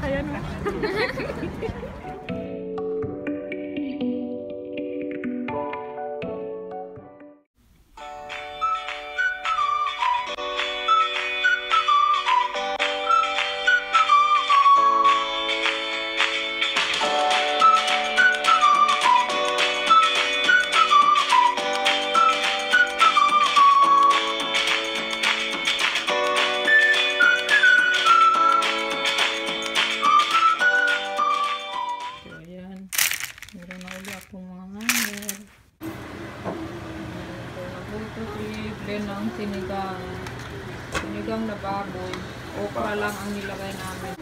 Ayan o. Meron na ulit akong mga hanger. Nagluto si Glenn ng sinigang. Sinigang na baboy. Okra lang ang nilagay namin.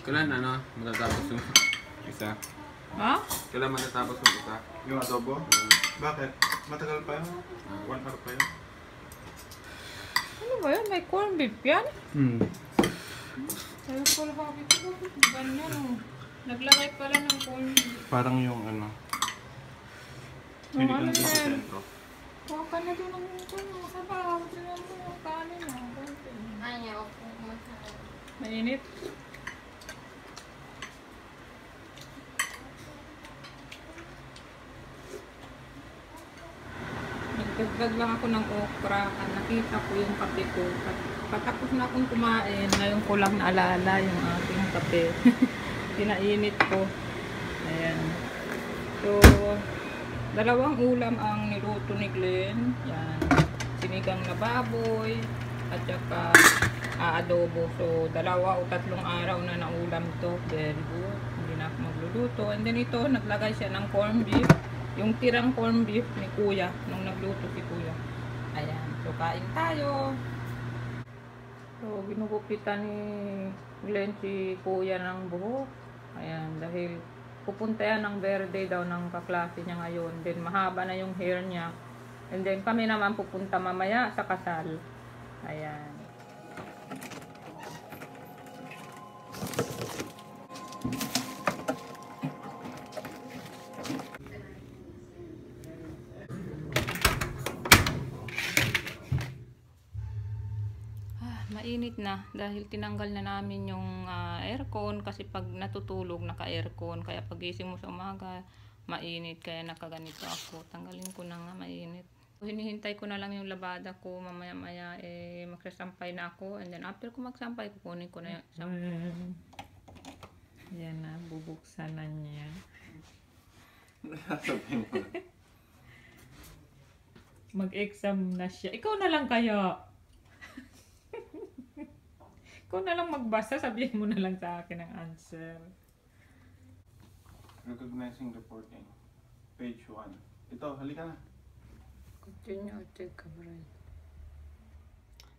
Kailan matatapos yung isa? Ha? Kailan matatapos yung isa? Yung adobo? Bakit? Matagal pa yun? 1 hour pa yun? Ano ba yun? May corn beef yan? Sabi ko lang ito. Ganyan o. Naglagay pala ng corn beef. Parang yung ano. Hindi ka nandun sa sentro. Huwag ka na doon ng corn. Masabaw. Tignan mo yung kanin o. Ayaw ko masarap. Mainit. Nagdagdag lang ako ng okra at nakita ko yung kape ko. Patapos na akong kumain, ngayon ko lang naalala yung aking kape. Pinainit ko. Ayan. So, dalawang ulam ang niluto ni Glenn. Yan. Sinigang na baboy at saka adobo. So, 2 o 3 araw na naulam to. Very good. Hindi na ako magluluto. And then ito, naglagay siya ng corned beef. Yung tirang corned beef ni Kuya, nung nagluto si Kuya. Ayan. So, kain tayo. So, ginugupitan ni Glenn si Kuya ng buhok. Ayan. Dahil pupunta yan ng birthday daw ng kaklase niya ngayon. Then, mahaba na yung hair niya. And then, kami naman pupunta mamaya sa kasal. Ayan. Mainit na dahil tinanggal na namin yung aircon kasi pag natutulog naka-aircon, kaya pag gising mo sa umaga mainit, kaya nakaganito ako. Tanggalin ko na nga, mainit. Hinihintay ko na lang yung labada ko, mamaya maya magsasampay na ako, and then after ko magsampay kukunin ko na yung sampay. Yan na, bubuksan na niya. Mag-exam na siya. Ikaw na lang kaya. Ikaw na lang magbasa, sabihin mo na lang sa akin ang answer. Recognizing reporting. Page 1. Ito, halika na. Continue or take coverage.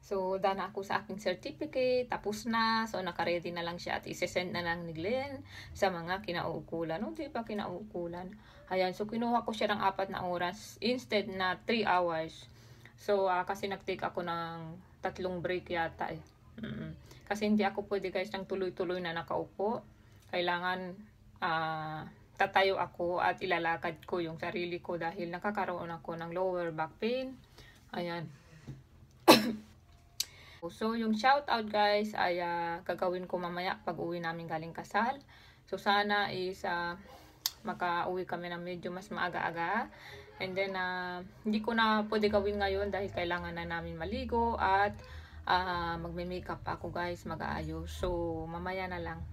So, dana ako sa aking certificate. Tapos na. So, naka-ready na lang siya at isi-send na lang ni Glenn sa mga kinauukulan. O, di pa kinauukulan. Ayan. So, kinuha ko siya ng 4 na oras instead na 3 hours. So, kasi nag-take ako ng 3 break yata eh. Kasi hindi ako pwede guys ng tuloy-tuloy na nakaupo. Kailangan tatayo ako at ilalakad ko yung sarili ko dahil nakakaroon ako ng lower back pain. Ayan. So yung shout out guys ay gagawin ko mamaya pag uwi namin galing kasal. So sana is makauwi kami ng medyo mas maaga-aga. And then hindi ko na pwede gawin ngayon dahil kailangan na namin maligo at magme-makeup ako guys, mag-aayos. So, mamaya na lang.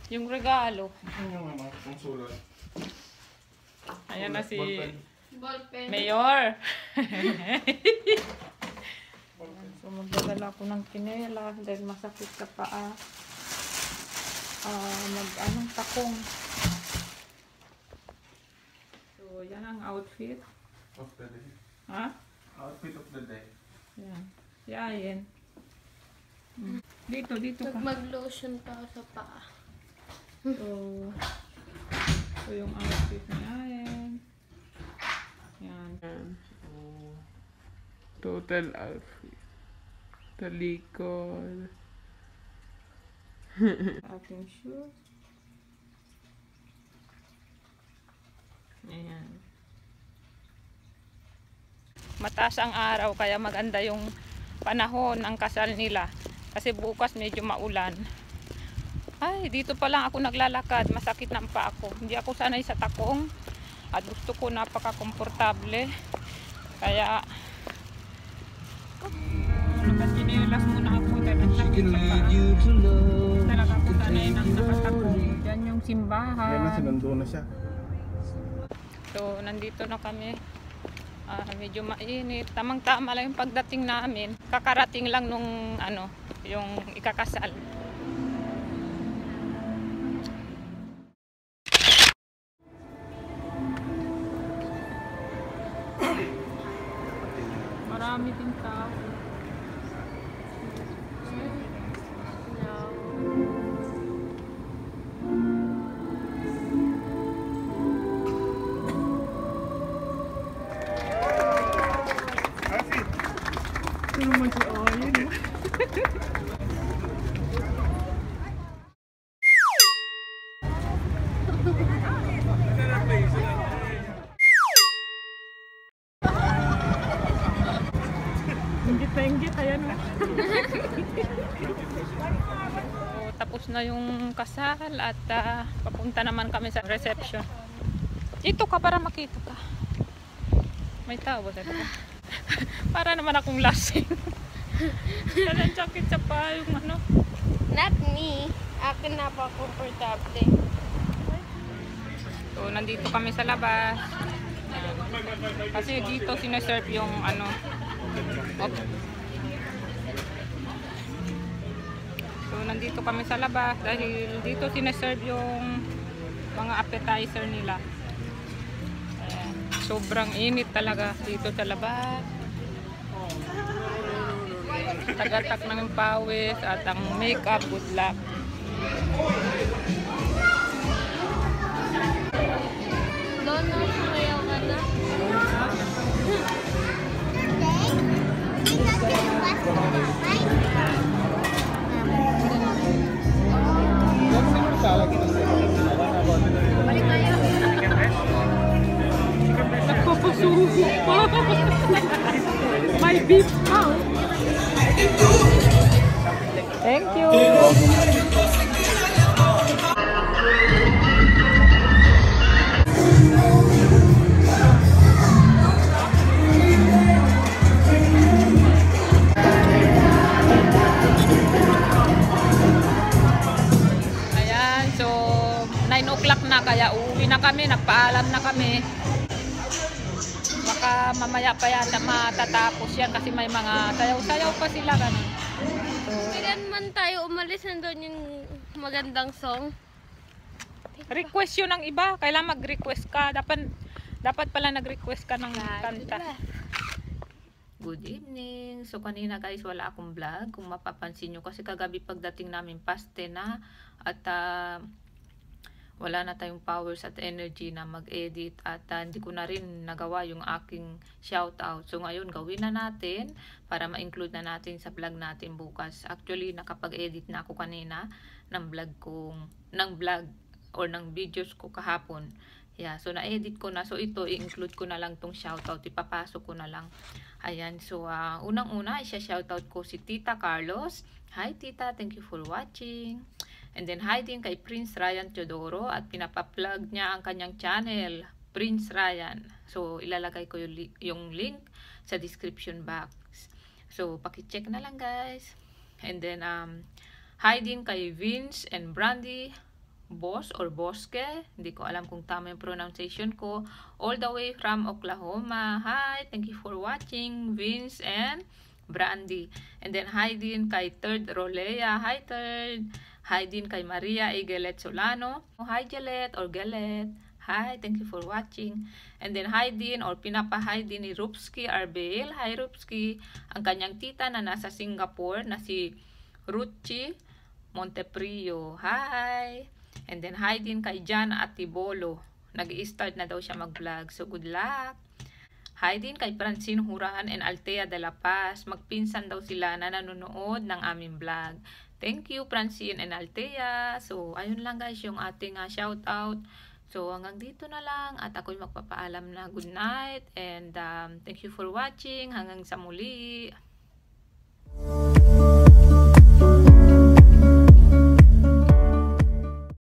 Yung regalo. Yung ang sulat. Ayan na si Ballpen. Mayor. So, magdadala ako ng kinela dahil masakit sa paa. Anong takong. So, yan ang outfit. Of the day. Ha? Outfit of the day. Yan. Yayin. Dito ka. Mag-lotion pa ako sa paa. So yung outfit ni Ayen. Yan. Total outfit. Talikod. Ating shoes. Ayan. Mataas ang araw kaya maganda yung panahon ng kasal nila. Kasi bukas medyo maulan. Ay, dito pa lang ako naglalakad. Masakit na pa ako. Hindi ako sanay sa takong. At gusto ko napaka-komportable. Kaya nakasinelas muna ako dahil ang sakit sa paa. Talaga ako sanay ng nakatakong. Yan yung simbahan. Yan na, sinundo na siya. So, nandito na kami. Medyo mainit. Tamang-tama lang yung pagdating namin. Kakarating lang nung yung ikakasal. Marami din tao. Inggit, ayan o. So, tapos na yung kasal at papunta naman kami sa reception. Dito ka para makita ka. May tao ba dito? Para naman akong lasing. Dalang sakit sa pa yung Not me. Akin na pa komportable. So, nandito kami sa labas. Kasi dito sineserve yung So, nandito kami sa labas dahil dito sineserve yung mga appetizer nila. Ayan. Sobrang init talaga dito sa labas. Tagatak ng pawis at ang makeup, good luck. Doon na sumayaw ka na. Nagpapasubo pa. May beef pa. Thank you. Ayan, so 9 o'clock na kaya uuwi na kami, nagpaalam na kami. Baka mamaya pa yata matatapos yan kasi may mga sayaw-sayaw pa sila ganun. So, Kailan man tayo umalis, nandun yung magandang song. request yun ng iba, kailangan mag-request ka. Dapat pala nag-request ka ng kanta. Good evening. So kanina guys wala akong vlog kung mapapansin nyo kasi kagabi pagdating namin paste na at wala na tayong powers at energy na mag-edit at hindi ko na rin nagawa yung aking shoutout. So ngayon gawin na natin para ma-include na natin sa vlog natin bukas. Actually nakapag-edit na ako kanina ng vlog or ng videos ko kahapon. Yeah, so na-edit ko na. So ito i-include ko na lang tong shoutout, ipapasok ko na lang. Ayan, so unang-una i-shoutout ko si Tita Carlos. Hi Tita, thank you for watching. And then hi din kay Prince Ryan Teodoro at pinapa-plug niya ang kanyang channel, Prince Ryan. So ilalagay ko yung link sa description box. So paki-check na lang guys. And then hi din kay Vince and Brandy Boss or Bosque, hindi ko alam kung tama yung pronunciation ko, all the way from Oklahoma. Hi, thank you for watching Vince and Brandy. And then hi din kay Third Rolea. Hi Third. Hi din kay Maria Igelet Solano. Hi Gelet or Gelet. Hi, thank you for watching. And then hi din or pinapa-hi din ni Rupski Arbel. Hi Rupski. Ang kanyang tita na nasa Singapore na si Ruchi Monteprio. Hi. And then hi din kay Jan Atibolo. Nag-i-start na daw siya mag-vlog. So good luck. Hi din kay Francine Hurahan and Altea de la Paz. Magpinsan daw sila na nanonood ng aming vlog. Thank you Francine and Altea. So, ayun lang guys yung ating shout out. So, hanggang dito na lang at ako'y magpapaalam na good night and thank you for watching. Hanggang sa muli.